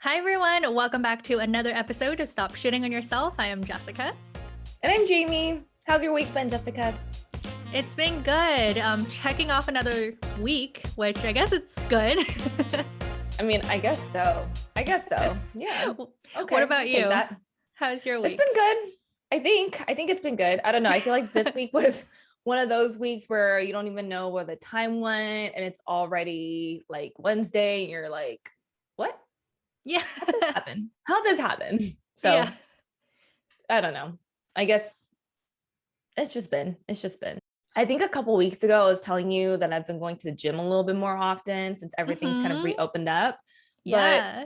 Hi, everyone. Welcome back to another episode of Stop Shitting on Yourself. I am Jessica. And I'm Jamie. How's your week been, Jessica? It's been good. Checking off another week, which I guess it's good. I guess so. Yeah. Okay. What about I'll you? take that. How's your week? It's been good. I think it's been good. I don't know. I feel like this week was one of those weeks where you don't even know where the time went and it's already like Wednesday and you're like, what? Yeah. How'd this happen? So Yeah. I don't know. I guess it's just been. I think a couple weeks ago, I was telling you that I've been going to the gym a little bit more often since everything's kind of reopened up. Yeah.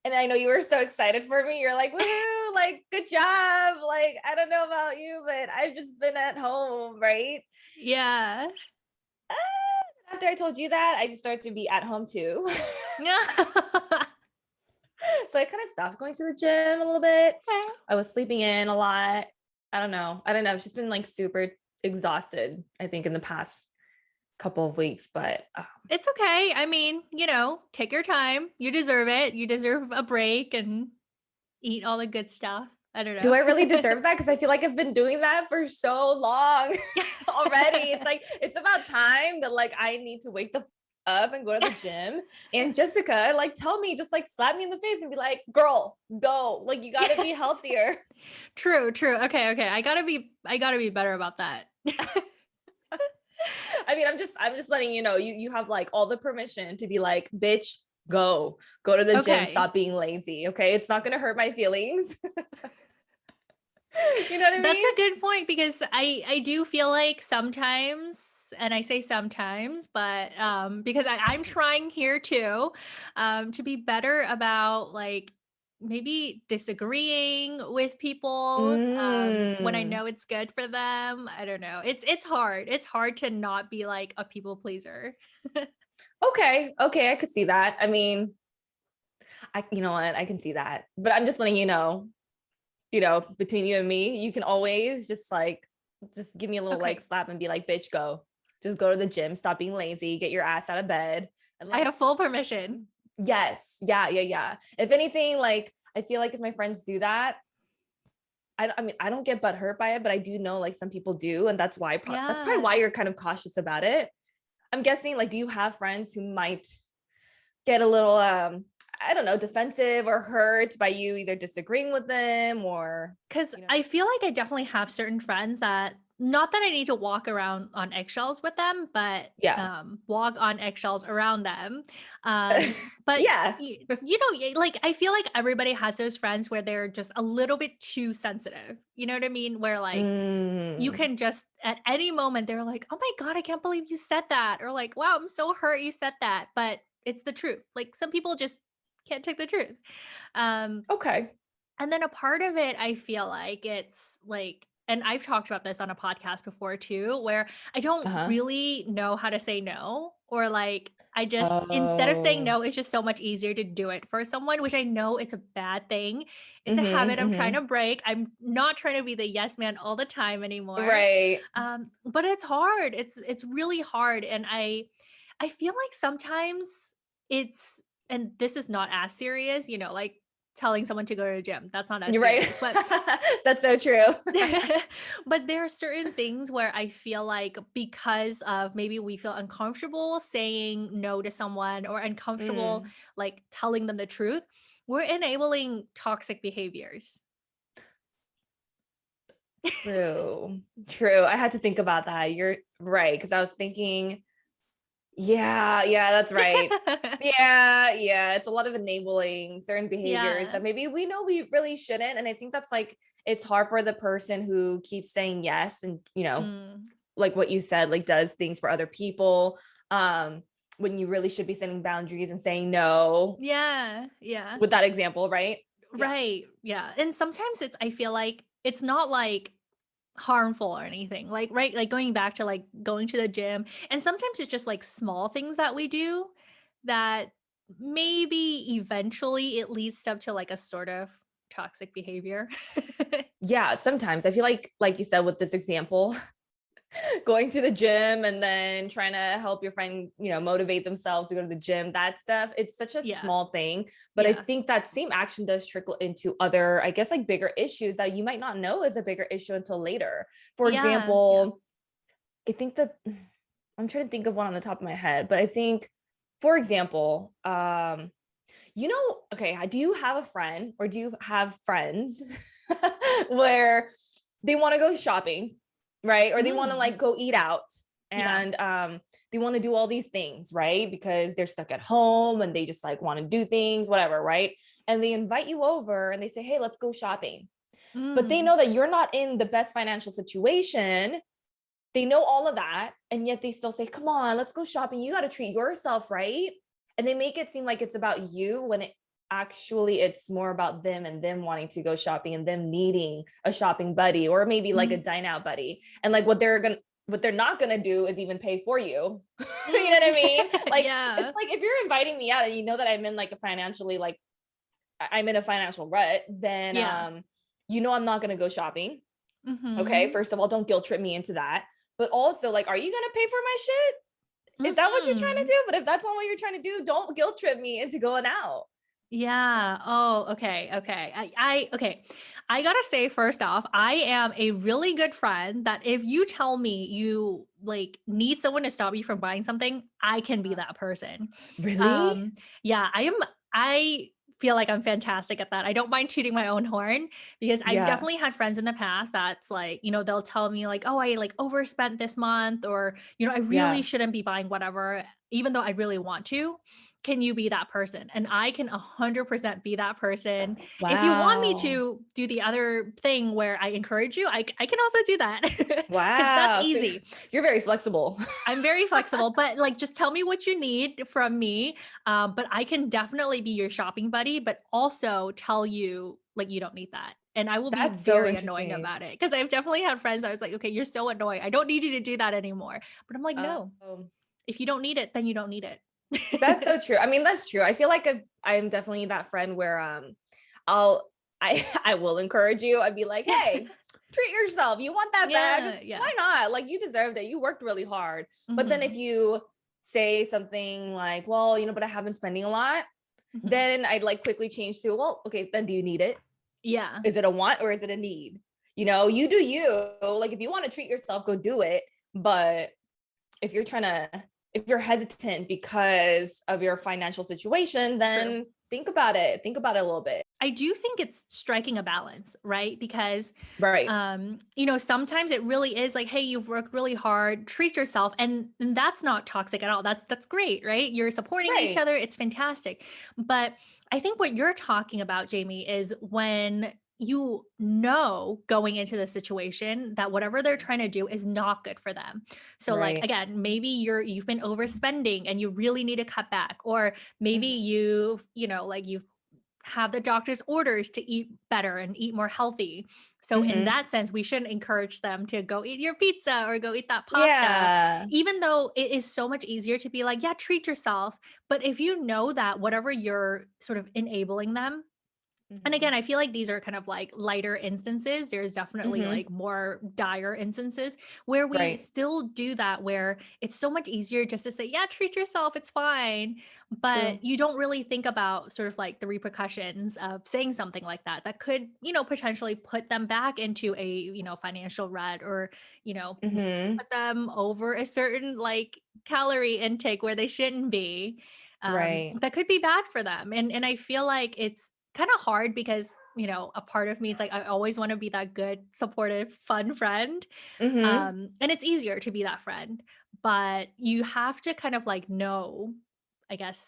And I know you were so excited for me. You're like, woohoo, like, good job. Like, I don't know about you, but I've just been at home, right? Yeah. After I told you that, I just started to be at home too. So I kind of stopped going to the gym a little bit. I was sleeping in a lot. I don't know. I've just been like super exhausted, I think, in the past couple of weeks, but It's okay. Take your time. You deserve it. You deserve a break and eat all the good stuff. I don't know. Do I really deserve that? Because I feel like I've been doing that for so long already. It's like, it's about time that like I need to wake the up and go to the gym. And Jessica, like, tell me, just like slap me in the face and be like, girl, go. Like, you got to be healthier. True. Okay. I gotta be better about that. I'm just letting you know, you have like all the permission to be like, bitch, go to the gym. Stop being lazy. Okay. It's not going to hurt my feelings. You know what I mean? That's a good point because I do feel like sometimes, and I say sometimes, but because I'm trying here too, to be better about like maybe disagreeing with people when I know it's good for them. I don't know. It's hard. It's hard to not be like a people pleaser. Okay. I could see that. You know what? I can see that. But I'm just letting you know, between you and me, you can always just give me a little like slap and be like, bitch, go. Just go to the gym, stop being lazy, get your ass out of bed. And I have full permission. Yes. Yeah. If anything, like I feel like if my friends do that, I don't get butt hurt by it, but I do know like some people do. And that's why that's probably why you're kind of cautious about it. I'm guessing, like, do you have friends who might get a little I don't know, defensive or hurt by you either disagreeing with them or because I feel like I definitely have certain friends that not that I need to walk around on eggshells with them, but walk on eggshells around them. But like I feel like everybody has those friends where they're just a little bit too sensitive. You know what I mean? Where like you can just at any moment they're like, "Oh my God, I can't believe you said that," or like, "Wow, I'm so hurt you said that," but it's the truth. Like some people just can't take the truth. Okay. And then a part of it, I feel like it's like, and I've talked about this on a podcast before too, where I don't really know how to say no, or like, I just, instead of saying no, it's just so much easier to do it for someone, which I know it's a bad thing. It's a habit I'm trying to break. I'm not trying to be the yes man all the time anymore. Right. But it's hard. It's really hard. And I feel like sometimes it's, and this is not as serious, you know, like telling someone to go to the gym. That's not as serious, but that's so true. But there are certain things where I feel like because of maybe we feel uncomfortable saying no to someone or uncomfortable like telling them the truth, we're enabling toxic behaviors. True. I had to think about that. You're right. Because I was thinking, yeah, that's right. Yeah. It's a lot of enabling certain behaviors that maybe we know we really shouldn't. And I think that's like, it's hard for the person who keeps saying yes and, you know, like what you said, like does things for other people. When you really should be setting boundaries and saying no. Yeah. With that example, right? Right. Yeah. And sometimes I feel like it's not like harmful or anything, like right, like going back to like going to the gym, and sometimes it's just like small things that we do that maybe eventually it leads up to like a sort of toxic behavior. Yeah, sometimes I feel like you said with this example, going to the gym and then trying to help your friend, motivate themselves to go to the gym, that stuff. It's such a small thing, but I think that same action does trickle into other, I guess, like bigger issues that you might not know is a bigger issue until later. For example, I think that I'm trying to think of one on the top of my head, but I think, for example, okay, do you have a friend or do you have friends where they want to go shopping, right? Or they want to like go eat out and they want to do all these things, right? Because they're stuck at home and they just like want to do things, whatever, right? And they invite you over and they say, hey, let's go shopping. But they know that you're not in the best financial situation. They know all of that. And yet they still say, come on, let's go shopping. You got to treat yourself, right? And they make it seem like it's about you when it's more about them and them wanting to go shopping and them needing a shopping buddy or maybe like a dine out buddy. And like what they're not gonna do is even pay for you. You know what I mean? Like, it's like if you're inviting me out and you know that I'm in like I'm in a financial rut, then I'm not gonna go shopping. Okay, first of all, don't guilt trip me into that. But also, like, are you gonna pay for my shit? Is that what you're trying to do? But if that's not what you're trying to do, don't guilt trip me into going out. Yeah. Oh, okay. Okay. Okay. I gotta say, first off, I am a really good friend that if you tell me you like need someone to stop you from buying something, I can be that person. Really? Yeah, I feel like I'm fantastic at that. I don't mind tooting my own horn because I've definitely had friends in the past that's like, they'll tell me like, oh, I like overspent this month or, I really shouldn't be buying whatever, even though I really want to. Can you be that person? And I can 100% be that person. Wow. If you want me to do the other thing where I encourage you, I can also do that. Wow. Because that's easy. So you're very flexible. I'm very flexible, but like, just tell me what you need from me. But I can definitely be your shopping buddy, but also tell you like, you don't need that. And I will be very annoying about it. Cause I've definitely had friends. I was like, okay, you're so annoying. I don't need you to do that anymore. But I'm like, no, if you don't need it, then you don't need it. That's so true. I mean, that's true. I feel like I'm definitely that friend where I will encourage you. I'd be like, hey, treat yourself. You want that bag? Yeah. Why not? Like, you deserved it. You worked really hard. But then if you say something like, well, but I have been spending a lot, then I'd like quickly change to, well, okay, then do you need it? Yeah. Is it a want or is it a need? You do you. Like, if you want to treat yourself, go do it. But if you're hesitant because of your financial situation, then think about it. Think about it a little bit. I do think it's striking a balance, right? Because, right. Sometimes it really is like, hey, you've worked really hard, treat yourself. And that's not toxic at all. That's great, right? You're supporting each other. It's fantastic. But I think what you're talking about, Jamie, is when going into the situation that whatever they're trying to do is not good for them. So like, again, maybe you've been overspending and you really need to cut back, or maybe you've have the doctor's orders to eat better and eat more healthy. So in that sense, we shouldn't encourage them to go eat your pizza or go eat that pasta, even though it is so much easier to be like, yeah, treat yourself. But if you know that whatever you're sort of enabling them, and again, I feel like these are kind of like lighter instances. There's definitely like more dire instances where we still do that, where it's so much easier just to say, yeah, treat yourself, it's fine. But you don't really think about sort of like the repercussions of saying something like that could, potentially put them back into a, financial rut, or, put them over a certain like calorie intake where they shouldn't be. That could be bad for them. And I feel like it's kind of hard because a part of me, it's like I always want to be that good, supportive, fun friend, and it's easier to be that friend, but you have to kind of like know, I guess,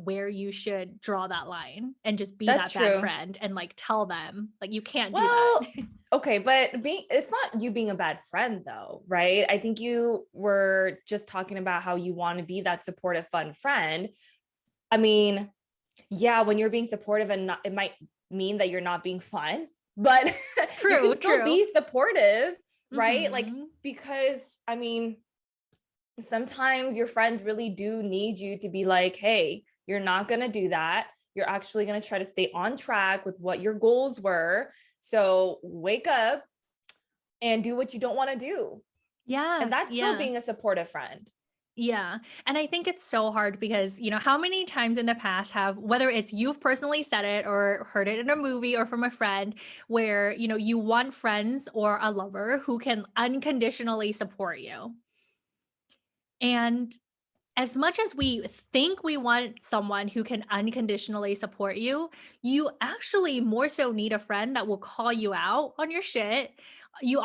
where you should draw that line and just be that bad friend and like tell them like you can't do that. Okay, but it's not you being a bad friend though, right? I think you were just talking about how you want to be that supportive, fun friend. I mean, yeah, when you're being supportive and it might mean that you're not being fun, but you can still be supportive, right? Like, because I mean, sometimes your friends really do need you to be like, hey, you're not going to do that. You're actually going to try to stay on track with what your goals were. So wake up and do what you don't want to do. Yeah. And that's still Yeah. being a supportive friend. Yeah. And I think it's so hard because, how many times in the past have, whether it's you've personally said it or heard it in a movie or from a friend, where, you want friends or a lover who can unconditionally support you. And as much as we think we want someone who can unconditionally support you, you actually more so need a friend that will call you out on your shit. You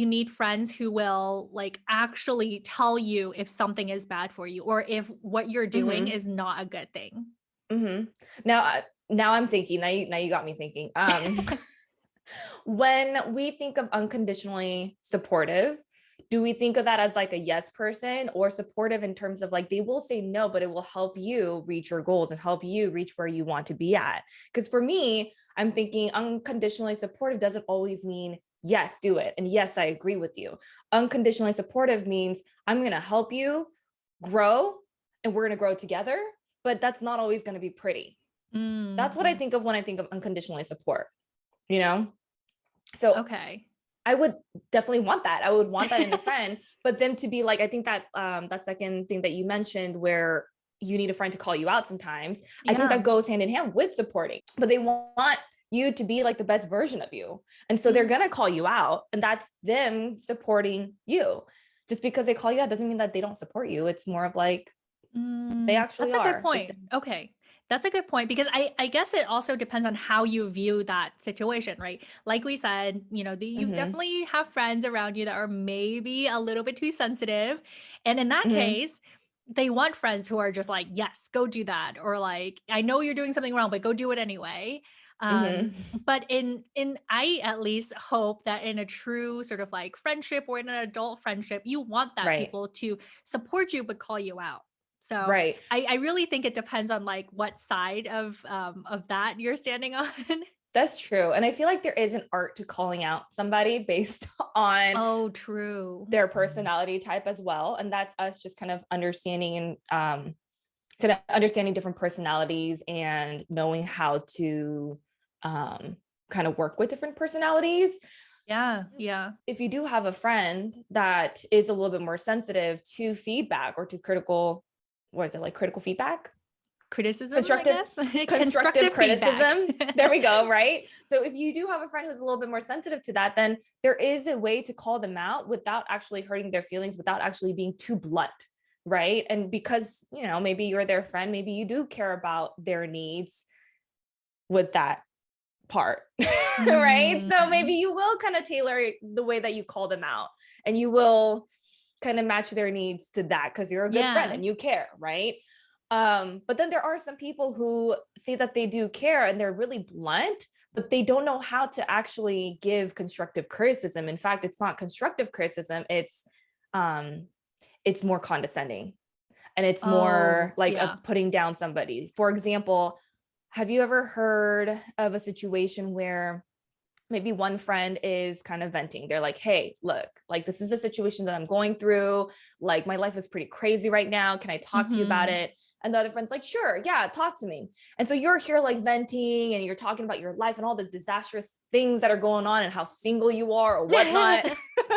need friends who will like actually tell you if something is bad for you or if what you're doing Mm-hmm. is not a good thing. Mm-hmm. Now I'm thinking, now you got me thinking. When we think of unconditionally supportive, do we think of that as like a yes person, or supportive in terms of like they will say no, but it will help you reach your goals and help you reach where you want to be at? Because for me, I'm thinking unconditionally supportive doesn't always mean yes, do it. And yes, I agree with you. Unconditionally supportive means I'm going to help you grow and we're going to grow together, but that's not always going to be pretty. That's what I Mm, think of when I think of unconditionally support, you know? So okay. I would definitely want that. I would want that in a friend, but then to be like, I think that that second thing that you mentioned where you need a friend to call you out sometimes, I think Yeah. that goes hand in hand with supporting, but they want you to be like the best version of you. And so they're Mm, going to call you out, and that's them supporting you. Just because they call you out doesn't mean that they don't support you. It's more of like they actually that's a good are. Just point. Okay. That's a good point because I guess it also depends on how you view that situation, right? Like we said, you mm-hmm, definitely have friends around you that are maybe a little bit too sensitive. And in that mm-hmm, case, they want friends who are just like, yes, go do that. Or like, I know you're doing something wrong, but go do it anyway. Um, mm-hmm. but in I at least hope that in a true sort of like friendship or in an adult friendship, you want that Right, people to support you but call you out. So right. I really think it depends on like what side of that you're standing on. That's true. And I feel like there is an art to calling out somebody based on Oh, true. their personality type as well. And that's us just kind of understanding kind of understanding different personalities and knowing how to kind of work with different personalities. Yeah, yeah. If you do have a friend that is a little bit more sensitive to feedback or to critical, what is it, like critical feedback? Criticism, I constructive guess. constructive Constructive feedback. criticism. There we go. Right. So if you do have a friend who's a little bit more sensitive to that, then there is a way to call them out without actually hurting their feelings, without actually being too blunt. Right. And because, maybe you're their friend, maybe you do care about their needs with that part. Right. So maybe Mm, you will kind of tailor the way that you call them out, and you will kind of match their needs to that because you're a good friend yeah. and you care. Right. But then there are some people who say that they do care and they're really blunt, but they don't know how to actually give constructive criticism. In fact, it's not constructive criticism, it's more condescending, and it's more Oh, like yeah. of putting down somebody. For example, have you ever heard of a situation where maybe one friend is kind of venting? They're like, hey, look, like this is a situation that I'm going through. Like my life is pretty crazy right now. Can I talk to you about Mhm. it? And the other friend's like, sure, yeah, talk to me. And so you're here like venting and you're talking about your life and all the disastrous things that are going on and how single you are or whatnot.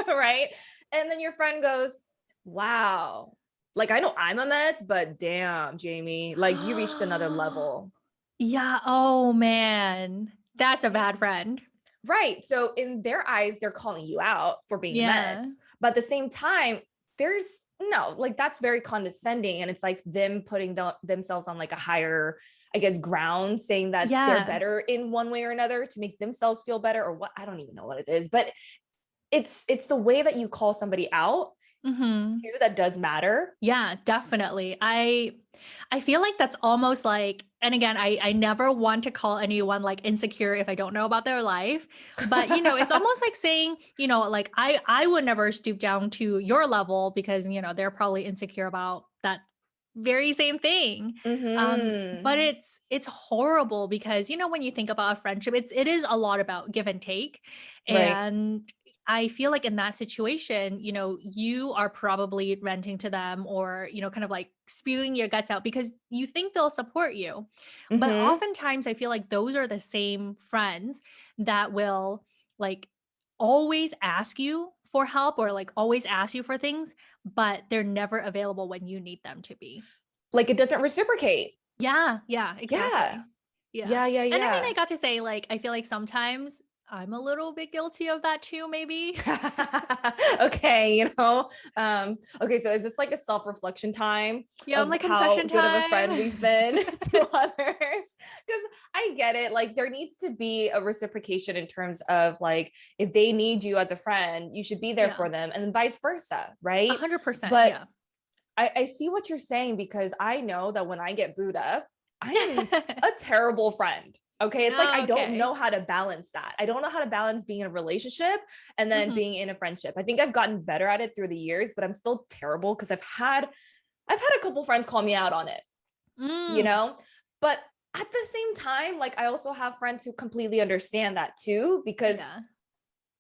Right. And then your friend goes, wow, like I know I'm a mess, but damn, Jamie, like you reached another level. Yeah, oh man. That's a bad friend. Right. So in their eyes, they're calling you out for being a Yeah. mess. But at the same time, there's no, like that's very condescending. And it's like them putting themselves on like a higher, I guess, ground, saying that they're Yeah. better in one way or another to make themselves feel better, or what, I don't even know what it is. But it's the way that you call somebody out Mhm. too that does matter. Yeah, definitely. I feel like that's almost like, and again, I never want to call anyone like insecure if I don't know about their life, but it's almost like saying, like I would never stoop down to your level because, they're probably insecure about that very same thing. But Mm-hmm. it's horrible because when you think about a friendship, it is a lot about give and take. Right. And I feel like in that situation, you are probably renting to them or, kind of like spewing your guts out because you think they'll support you. But Mm-hmm. oftentimes I feel like those are the same friends that will like always ask you for help or like always ask you for things, but they're never available when you need them to be. Like it doesn't reciprocate. Yeah, exactly. Yeah. And I mean, I got to say, like, I feel like sometimes I'm a little bit guilty of that too, maybe. Okay, okay, so is this like a self-reflection time Yeah, I'm of like how confession good of a friend time. we've been to others? Because I get it, like there needs to be a reciprocation in terms of like if they need you as a friend, you should be there Yeah, for them, and then vice versa, right? 100%. But Yeah. I see what you're saying because I know that when I get booed up, I am a terrible friend. Okay. It's like I Oh, don't okay. know how to balance that. I don't know how to balance being in a relationship and then Mhm. being in a friendship. I think I've gotten better at it through the years, but I'm still terrible because I've had a couple friends call me out on it, you Mm. know? But at the same time, like I also have friends who completely understand that too, because Yeah.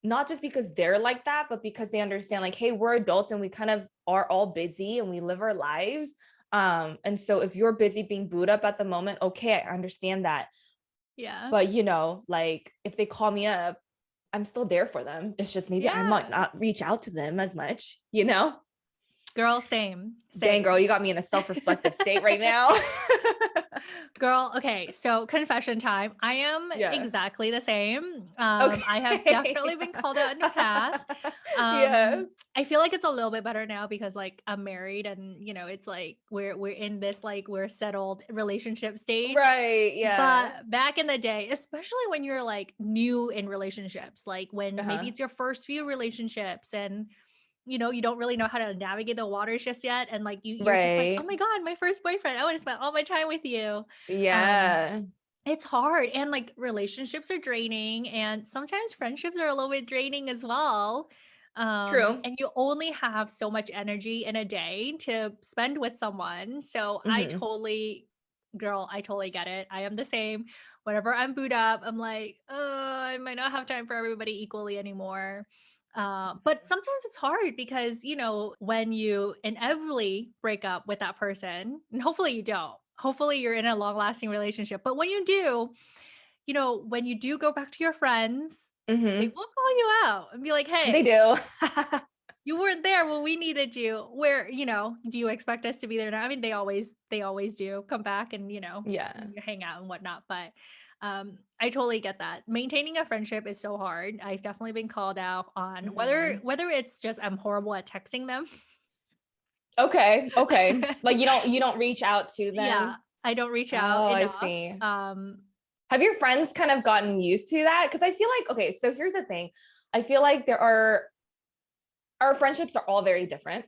not just because they're like that, but because they understand like, hey, we're adults and we kind of are all busy and we live our lives. And so if you're busy being booed up at the moment, okay, I understand that. Yeah. But like if they call me up, I'm still there for them. It's just maybe I might Yeah. not reach out to them as much. Girl, same. Dang girl, Same. you got me in a self-reflective state right now. Girl, okay, so confession time. I am Yeah. exactly the same. I have Okay. definitely been called out in the past. Yeah. I feel like it's a little bit better now because like I'm married and it's like we're in this like we're settled relationship stage. Right. Yeah. But back in the day, especially when you're like new in relationships, like when maybe Uh-huh. it's your first few relationships and you don't really know how to navigate the waters just yet. And like you're just like, oh Right. my God, my first boyfriend. I want to spend all my time with you. Um, Yeah. it's hard. And like relationships are draining and sometimes friendships are a little bit draining as well. True. And you only have so much energy in a day to spend with someone. So Hmm. I totally get it. I am the same. Whenever I'm booed up, I'm like, I might not have time for everybody equally anymore. But sometimes it's hard because, when you inevitably break up with that person, and hopefully you don't, hopefully you're in a long lasting relationship. But when you do, when you do go back to your friends, they Hmm. will call you out and be like, They hey, do. you weren't there when we needed you. Where, do you expect us to be there now? I mean, they always do come back and, Yeah. hang out and whatnot. But I totally get that. Maintaining a friendship is so hard. I've definitely been called out on whether Hmm. whether it's just I'm horrible at texting them. Okay. Okay. Like you don't reach out to Yeah, them. I don't reach out Oh, I enough. see. Have your friends kind of gotten used to that? Because I feel like, okay, so here's the thing. I feel like our friendships are all very different,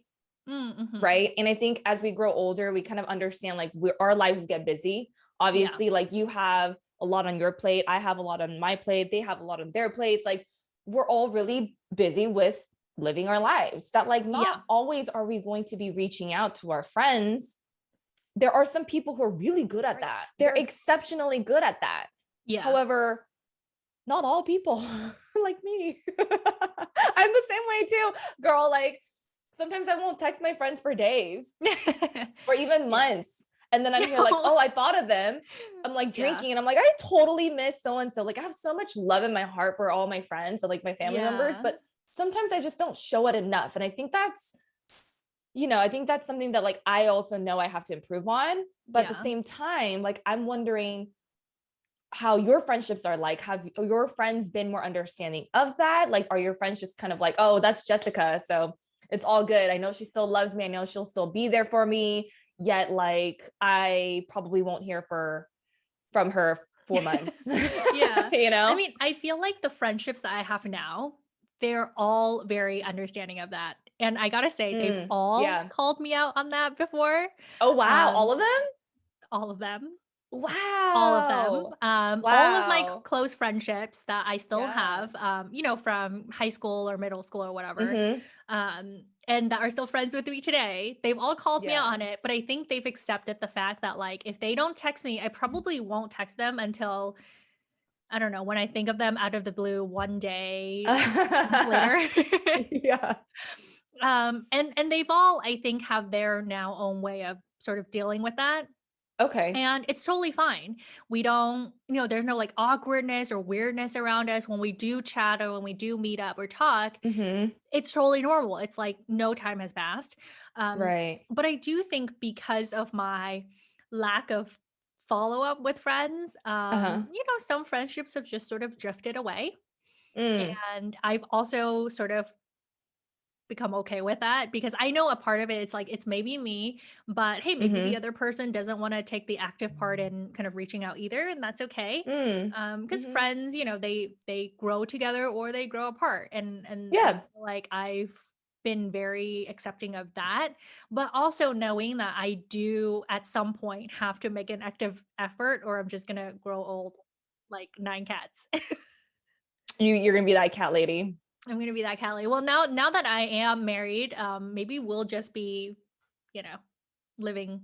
Mm-hmm. right? And I think as we grow older, we kind of understand like our lives get busy. Yeah, Obviously, like you have a lot on your plate, I have a lot on my plate, they have a lot on their plates. Like we're all really busy with living our lives. That like not yeah, always are we going to be reaching out to our friends. There are some people who are really good at that. They're exceptionally good at that. yeah. However, not all people like me. I'm the same way too, girl. Like sometimes I won't text my friends for days or even Yeah. months. And then I'm here like, No. oh, I thought of them. I'm like Yeah. drinking and I'm like, I totally miss so and so. Like I have so much love in my heart for all my friends and like my family members, Yeah. but sometimes I just don't show it enough. And I think that's something that like I also know I have to improve on. But at the Yeah. same time, like I'm wondering how your friendships are like. Have your friends been more understanding of that? Like, are your friends just kind of like, oh, that's Jessica, so it's all good. I know she still loves me. I know she'll still be there for me. Yet, like, I probably won't hear from her 4 months. Yeah. you I know? mean, I feel like the friendships that I have now, they're all very understanding of that. And I gotta say, they've all Yeah. called me out on that before. Oh wow, all Um, of them? all of them. All of them. Wow. All of my Wow. close friendships that I still Yeah. have, from high school or middle school or whatever, Mm-hmm. and that are still friends with me today, they've all called me out Yeah. on it, but I think they've accepted the fact that, like, if they don't text me, I probably won't text them until, I don't know, when I think of them out of the blue one day, 6 months later. Yeah. And they've all, I think, have their now own way of sort of dealing with that. Okay. And it's totally fine. We don't, there's no like awkwardness or weirdness around us when we do chat or when we do meet up or talk. Mm-hmm. It's totally normal. It's like no time has passed. Right. But I do think because of my lack of follow up with friends, Uh-huh. some friendships have just sort of drifted away. Mm. And I've also sort of become okay with that because I know a part of it, it's like it's maybe me, but hey, maybe the Mm-hmm. other person doesn't want to take the active part in kind of reaching out either, and that's okay. Mm. Because Mm-hmm. friends, they grow together or they grow apart, and I Yeah. feel like I've been very accepting of that, but also knowing that I do at some point have to make an active effort, or I'm just gonna grow old like 9 cats. You're gonna be that cat lady. I'm gonna be that Callie. Well, now that I am married, maybe we'll just be, you know, living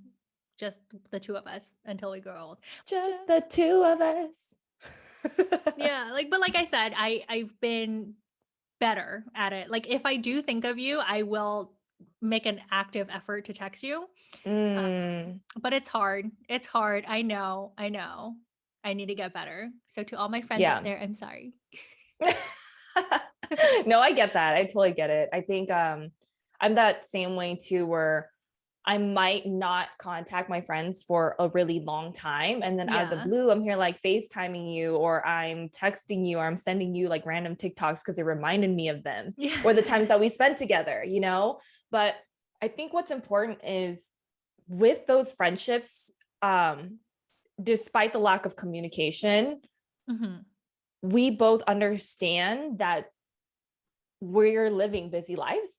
just the two of us until we grow old. Just the two of us. Yeah, but like I said, I've been better at it. Like if I do think of you, I will make an active effort to text you. Mm. But it's hard. It's hard. I know. I know. I need to get better. So to all my friends out Yeah. there, I'm sorry. No, I get that. I totally get it. I think I'm that same way too, where I might not contact my friends for a really long time. And then out of the Yeah. blue, I'm here like FaceTiming you, or I'm texting you, or I'm sending you like random TikToks because it reminded me of them, Yeah. or the times that we spent together, But I think what's important is with those friendships, despite the lack of communication, Mm-hmm. we both understand that we're living busy lives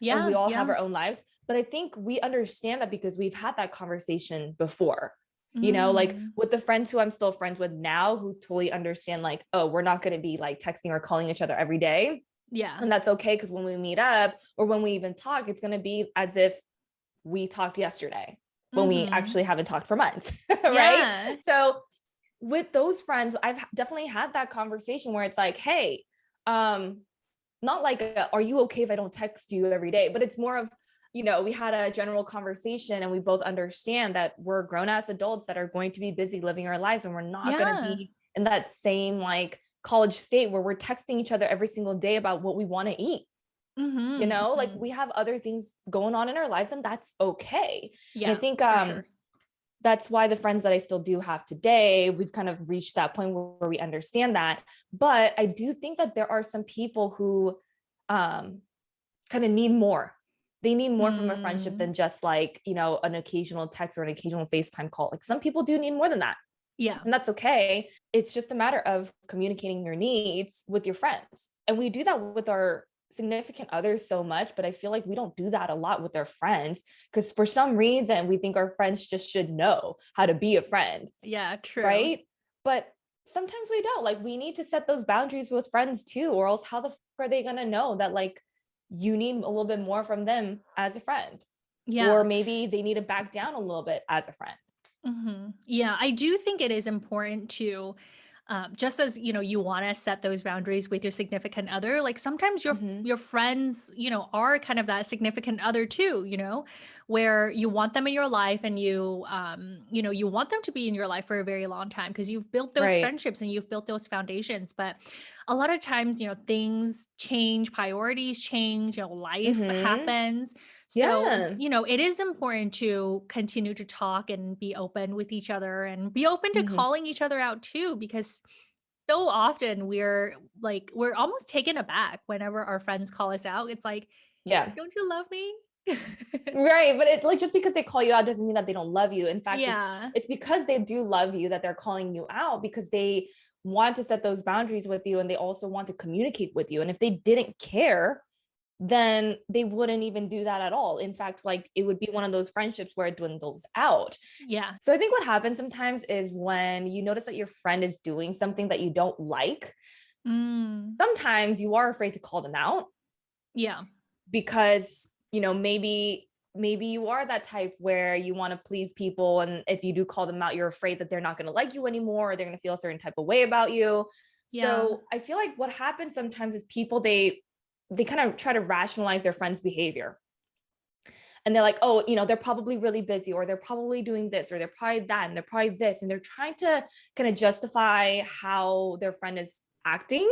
and we Yeah. all have Yeah. our own lives. But I think we understand that because we've had that conversation before, like Mm. with the friends who I'm still friends with now, who totally understand, like, oh, we're not going to be like texting or calling each other every day. Yeah. And that's okay. Because when we meet up or when we even talk, it's going to be as if we talked yesterday when we Mm-hmm. actually haven't talked for months. Right. Yeah. So with those friends, I've definitely had that conversation where it's like, hey, not like are you okay if I don't text you every day, but it's more of, we had a general conversation and we both understand that we're grown-ass adults that are going to be busy living our lives, and we're not going to Yeah. be in that same like college state where we're texting each other every single day about what we want to eat. Mm-hmm. Like Mm-hmm. we have other things going on in our lives, and that's okay. And I Yeah, think for sure. that's why the friends that I still do have today, we've kind of reached that point where we understand that. But I do think that there are some people who kind of need more. They need more from a friendship Mm. than just like, an occasional text or an occasional FaceTime call. Like some people do need more than that. Yeah. And that's okay. It's just a matter of communicating your needs with your friends. And we do that with our significant others so much, but I feel like we don't do that a lot with our friends because for some reason we think our friends just should know how to be a friend, Yeah, true. right? But sometimes we don't. Like we need to set those boundaries with friends too, or else how the fuck are they gonna know that like you need a little bit more from them as a friend? Or Yeah. maybe they need to back down a little bit as a friend. Mm-hmm. Yeah, I do think it is important to, just as you want to set those boundaries with your significant other. Like sometimes your Mm-hmm. your friends, are kind of that significant other too. Where you want them in your life, and you want them to be in your life for a very long time because you've built those Right. friendships and you've built those foundations. But a lot of times, things change, priorities change, life Mm-hmm. happens. So, Yeah. it is important to continue to talk and be open with each other and be open to Mm-hmm. calling each other out too, because so often we're almost taken aback whenever our friends call us out. It's like, Yeah. don't you love me? Right. But it's like just because they call you out doesn't mean that they don't love you. In fact, it's Yeah. it's because they do love you that they're calling you out, because they want to set those boundaries with you and they also want to communicate with you. And if they didn't care, then they wouldn't even do that at all. In fact, like it would be one of those friendships where it dwindles out. Yeah. So I think what happens sometimes is when you notice that your friend is doing something that you don't like, Mm. sometimes you are afraid to call them out Yeah. because, maybe you are that type where you want to please people, and if you do call them out, you're afraid that they're not going to like you anymore, or they're going to feel a certain type of way about you. Yeah. So I feel like what happens sometimes is people they kind of try to rationalize their friends' behavior. and they're like, oh, they're probably really busy, or they're probably doing this, or they're probably that, and they're probably this, and they're trying to kind of justify how their friend is acting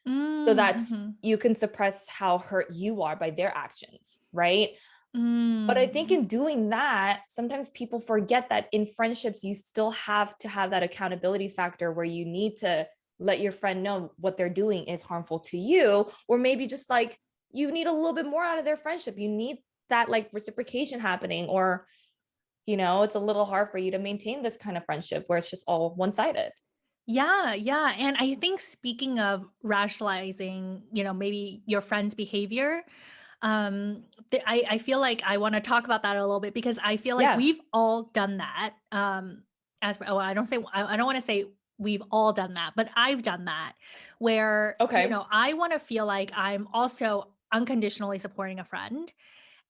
so that you can suppress how hurt you are by their actions, right? But I think in doing that, sometimes people forget that in friendships, you still have to have that accountability factor where you need to let your friend know what they're doing is harmful to you, or maybe just like you need a little bit more out of their friendship. You need that like reciprocation happening, or, it's a little hard for you to maintain this kind of friendship where it's just all one-sided. Yeah, yeah. And I think speaking of rationalizing, maybe your friend's behavior, I feel like I want to talk about that a little bit because I feel like Yeah. we've all done that. I don't want to say we've all done that, but I've done that where, Okay. I want to feel like I'm also unconditionally supporting a friend,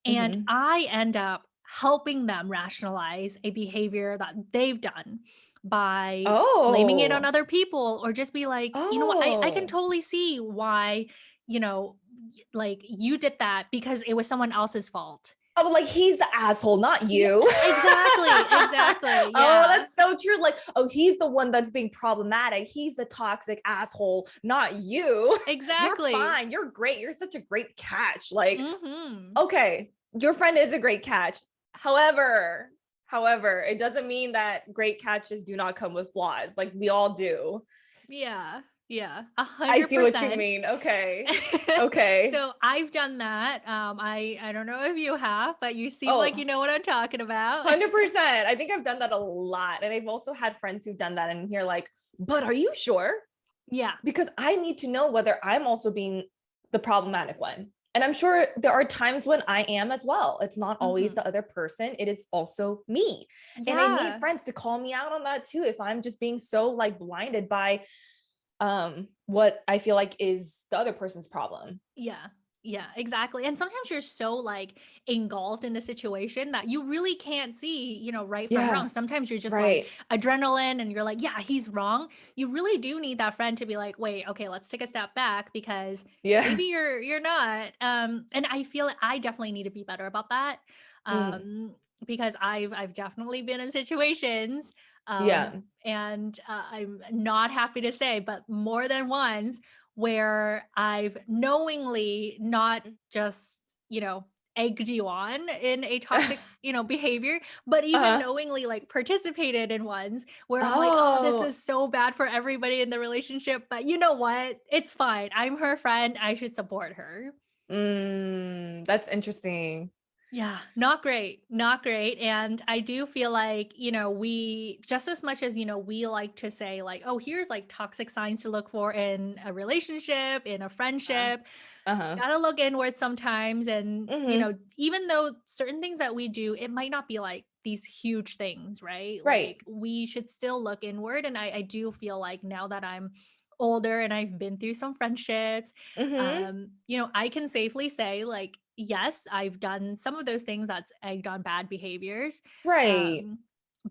and Mm-hmm. I end up helping them rationalize a behavior that they've done by blaming it on Oh. other people, or just be like, what, I can Oh. totally see why, like you did that because it was someone else's fault. Oh, like he's the asshole, not Yeah, you. exactly. Oh, Yeah. that's so true. Like, oh, he's the one that's being problematic. He's the toxic asshole, not you. You're Exactly. fine. You're great. You're such a great catch. Like, Mhm. okay, your friend is a great catch. However, it doesn't mean that great catches do not come with flaws. Like we all do. Yeah. Yeah. I see what you 100%. mean. Okay. Okay. So I've done that. I don't know if you have, but you seem like you Oh, know what I'm talking about. 100%. I think I've done that a lot. And I've also had friends who've done that, and you're like, but are you sure? Yeah. Because I need to know whether I'm also being the problematic one. And I'm sure there are times when I am as well. It's not always the other person. It is also me. And I need Yeah. friends to call me out on that too. If I'm just being so like blinded by what I feel like is the other person's problem. Yeah. Yeah, exactly. And sometimes you're so like engulfed in the situation that you really can't see, right from Yeah. wrong. Sometimes you're just like Right. adrenaline and you're like, yeah, he's wrong. You really do need that friend to be like, wait, okay, let's take a step back because Yeah. maybe you're not. And I feel like I definitely need to be better about that. Mm. Because I've definitely been in situations Yeah. and I'm not happy to say, but more than once where I've knowingly not just, egged you on in a toxic, behavior, but even Uh-huh. knowingly like participated in ones where I'm like, oh, this Oh, is so bad for everybody in the relationship. But you know what? It's fine. I'm her friend. I should support her. that's interesting. Yeah, not great. Not great. And I do feel like, we just as much as, we like to say like, oh, here's like toxic signs to look for in a relationship, in a Uh, friendship. uh-huh. Gotta look inward sometimes. And, Mm-hmm. even though certain things that we do, it might not be like these huge things, right? Right. Like we should still look inward. And I do feel like now that I'm older and I've been through some friendships, Mm-hmm. I can safely say like, yes, I've done some of those things that's egged on bad behaviors. Right. Um,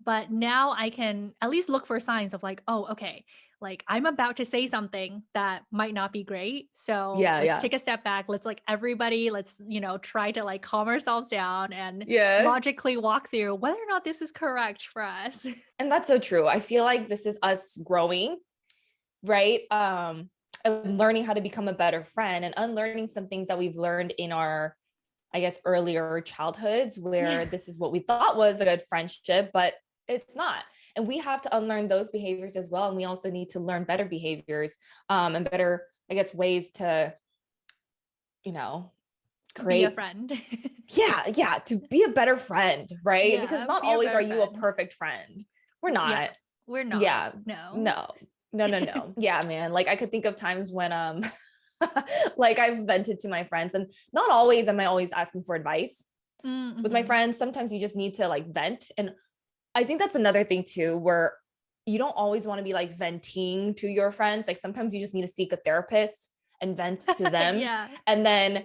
but now I can at least look for signs of like, oh, okay, like I'm about to say something that might not be great. So Yeah, let's yeah. take a step back. Let's like everybody, let's, try to like calm ourselves down and Yeah. logically walk through whether or not this is correct for us. And that's so true. I feel like this is us growing, right? And learning how to become a better friend and unlearning some things that we've learned in our, I guess, earlier childhoods, Yeah. where this is what we thought was a good friendship, but it's not. And we have to unlearn those behaviors as well. And we also need to learn better behaviors, and better, I guess, ways to, you know, Be a create, friend. yeah, to be a better friend, right? Because Yeah, not be a always are better you a friend. perfect friend. We're Yeah, not. we're not. Yeah. No. No. No. Yeah, man. Like I could think of times when like I've vented to my friends, and not always am I always asking for advice with my Mm-hmm. friends. Sometimes you just need to like vent. And I think that's another thing too, where you don't always want to be like venting to your friends. Like sometimes you just need to seek a therapist and vent to them, Yeah. and then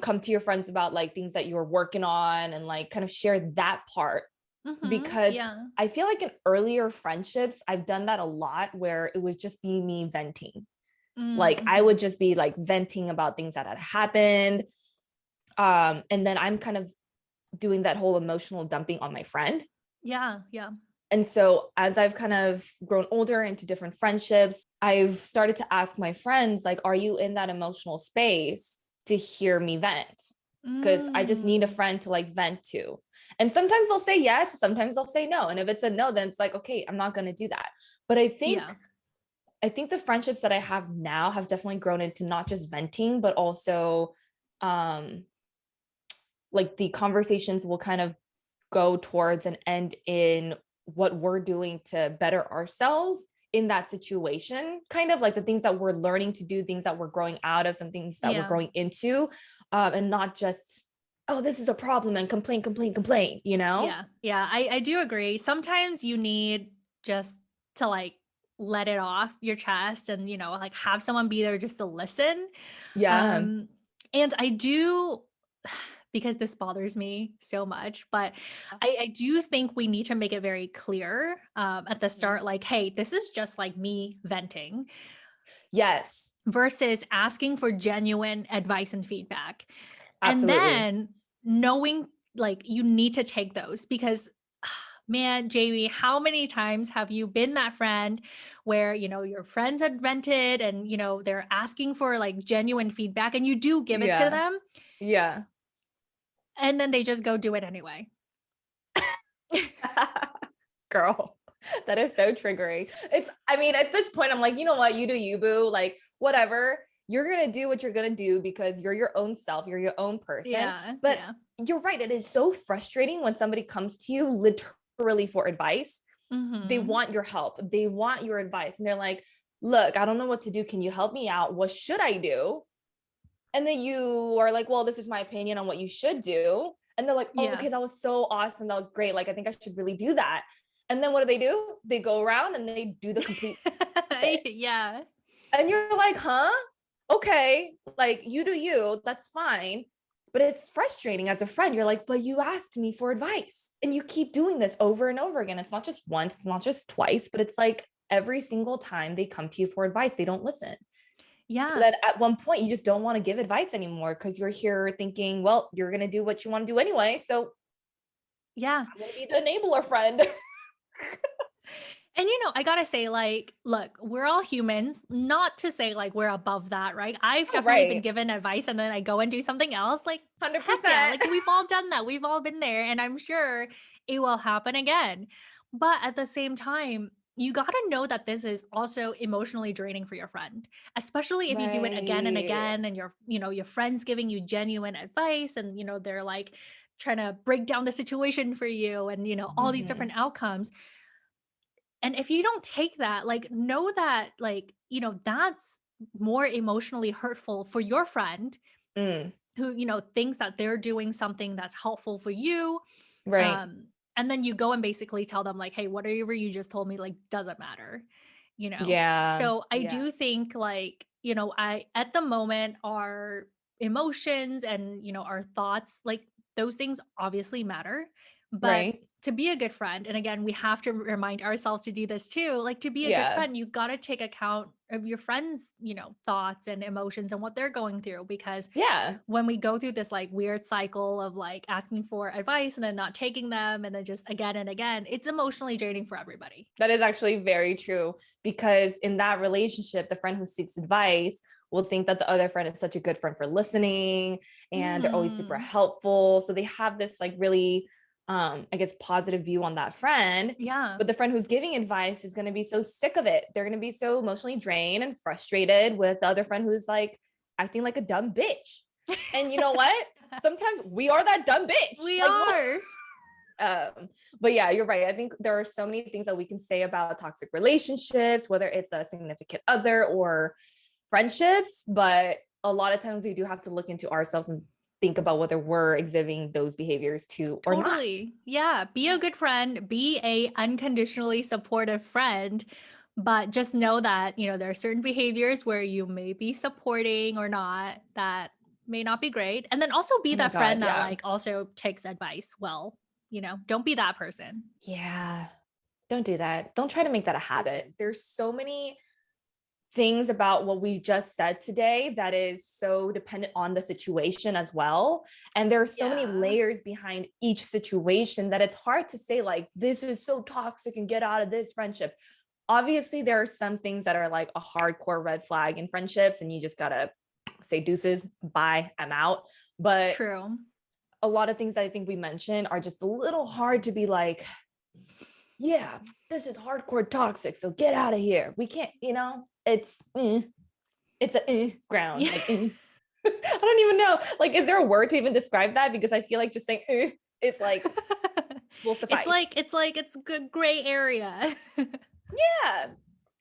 come to your friends about like things that you're working on, and like kind of share that part. Mm-hmm. Because Yeah. I feel like in earlier friendships I've done that a lot, where it would just be me venting. Like I Mm-hmm. would just be like venting about things that had happened, and then I'm kind of doing that whole emotional dumping on my friend. Yeah. Yeah. And so as I've kind of grown older into different friendships, I've started to ask my friends, like, are you in that emotional space to hear me vent? Because I just need a friend to like vent to. And sometimes they'll say yes, sometimes they'll say no. And if it's a no, then it's like, okay, I'm not going to do that. But I think the friendships that I have now have definitely grown into not just venting, but also like the conversations will kind of go towards and end in what we're doing to better ourselves in that situation, kind of like the things that we're learning to do, things that we're growing out of, some things that we're growing into, and not just, oh, this is a problem and complain, you know? Yeah, I do agree. Sometimes you need just to like let it off your chest and, you know, like have someone be there just to listen. Yeah. And I do, because this bothers me so much, but I do think we need to make it very clear at the start, like, hey, this is just like me venting. Yes. Versus asking for genuine advice and feedback. Absolutely. And then knowing like you need to take those because man, Jamie, how many times have you been that friend where, you know, your friends had vented and, you know, they're asking for like genuine feedback and you do give it to them. Yeah. And then they just go do it anyway. Girl, that is so triggering. I mean, at this point, I'm like, you know what? You do you, boo. Like, whatever. You're going to do what you're going to do because you're your own self. You're your own person. Yeah. But you're right. It is so frustrating when somebody comes to you literally for advice. They want your help. They want your advice. And they're like, look, I don't know what to do. Can you help me out? What should I do? And then you are like, well, this is my opinion on what you should do. And they're like, oh, okay, that was so awesome. That was great. Like, I think I should really do that. And then what do? They go around and they do the complete yeah. And you're like, huh? Okay, like you do you, that's fine. But it's frustrating as a friend. You're like, but you asked me for advice and you keep doing this over and over again. It's not just once, it's not just twice, but it's like every single time they come to you for advice, they don't listen. Yeah. So that at one point you just don't want to give advice anymore because you're here thinking, well, you're going to do what you want to do anyway. So yeah, I'm going to be the enabler friend. And, you know, I gotta say, like, look, we're all humans, not to say like we're above that, right? I've definitely been given advice and then I go and do something else. Like, 100%. Yeah, like we've all done that. We've all been there. And I'm sure it will happen again. But at the same time, you got to know that this is also emotionally draining for your friend, especially if you do it again and again and your friends giving you genuine advice and, you know, they're like trying to break down the situation for you and, you know, all these different outcomes. And if you don't take that, like, know that, like, you know, that's more emotionally hurtful for your friend who, you know, thinks that they're doing something that's helpful for you. Right. And then you go and basically tell them, like, hey, whatever you just told me, like, doesn't matter, you know? Yeah. So I do think, like, you know, at the moment, our emotions and, you know, our thoughts, like, those things obviously matter. But to be a good friend, and again, we have to remind ourselves to do this too, like to be a good friend, you got to take account of your friends, you know, thoughts and emotions and what they're going through. Because when we go through this like weird cycle of like asking for advice and then not taking them and then just again and again, it's emotionally draining for everybody. That is actually very true because in that relationship, the friend who seeks advice will think that the other friend is such a good friend for listening and they're always super helpful. So they have this like really I guess positive view on that friend. Yeah. But the friend who's giving advice is going to be so sick of it. They're going to be so emotionally drained and frustrated with the other friend who's like acting like a dumb bitch. And you know what? Sometimes we are that dumb bitch. We are. But yeah, you're right. I think there are so many things that we can say about toxic relationships, whether it's a significant other or friendships, but a lot of times we do have to look into ourselves and think about whether we're exhibiting those behaviors too or not. Yeah. Be a good friend, be a unconditionally supportive friend, but just know that, you know, there are certain behaviors where you may be supporting or not that may not be great. And then also be that friend that like also takes advice well, you know, don't be that person. Yeah. Don't do that. Don't try to make that a habit. There's so many things about what we just said today that is so dependent on the situation as well. And there are so many layers behind each situation that it's hard to say like, this is so toxic and get out of this friendship. Obviously, there are some things that are like a hardcore red flag in friendships and you just gotta say deuces, bye, I'm out. But true. A lot of things that I think we mentioned are just a little hard to be like, yeah, this is hardcore toxic, so get out of here. We can't, it's a ground. Like, I don't even know. Like, is there a word to even describe that? Because I feel like just saying is like will suffice. It's good gray area. Yeah,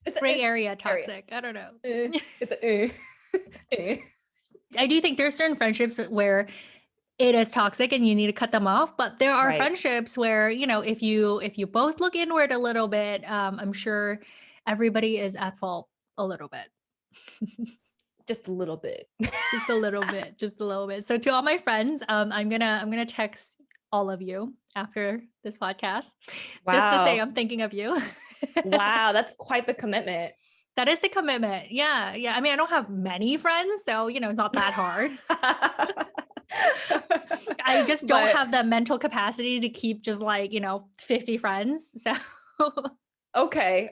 it's gray area toxic. Area. I don't know. It's a. I do think there's certain friendships where it is toxic and you need to cut them off, but there are friendships where, if you both look inward a little bit, I'm sure everybody is at fault a little bit. Just a little bit. Just a little bit. So to all my friends, I'm gonna text all of you after this podcast just to say I'm thinking of you. Wow, that's quite the commitment. That is the commitment. Yeah. I mean, I don't have many friends, so it's not that hard. I just don't have the mental capacity to keep just 50 friends. So Okay.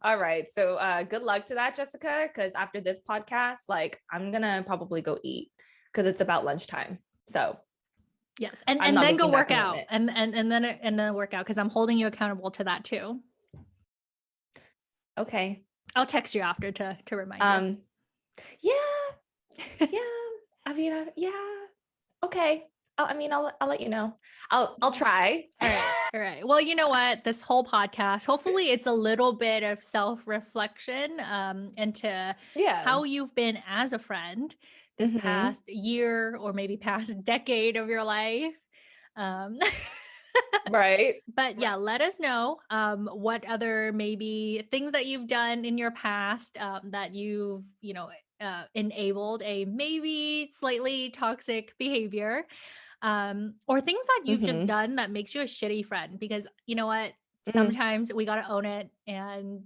All right. So good luck to that, Jessica, because after this podcast, I'm gonna probably go eat because it's about lunchtime. So yes. And then go work out and then work out because I'm holding you accountable to that too. Okay. I'll text you after to remind you. Yeah. Avina, yeah. Okay. I'll let you know. I'll try. All right. Well, you know what? This whole podcast, hopefully it's a little bit of self-reflection into how you've been as a friend this past year or maybe past decade of your life. Right. But yeah, let us know what other maybe things that you've done in your past that you've, enabled a maybe slightly toxic behavior or things that you've just done that makes you a shitty friend. Because you know what? Sometimes we got to own it and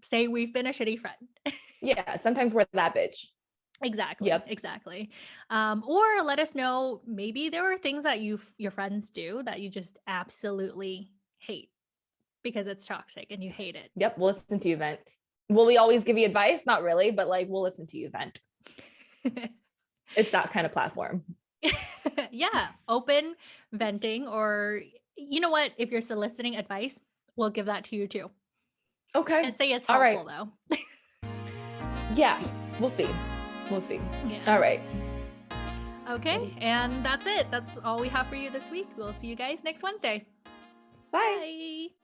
say we've been a shitty friend. Yeah. Sometimes we're that bitch. Exactly. Yep. Exactly. Or let us know, maybe there are things that your friends do that you just absolutely hate because it's toxic and you hate it. Yep. We'll listen to you vent. Will we always give you advice? Not really, but we'll listen to you vent. It's that kind of platform. Yeah. Open venting, or you know what? If you're soliciting advice, we'll give that to you too. Okay. And say it's helpful though. Yeah. We'll see. Yeah. All right. Okay. And that's it. That's all we have for you this week. We'll see you guys next Wednesday. Bye. Bye.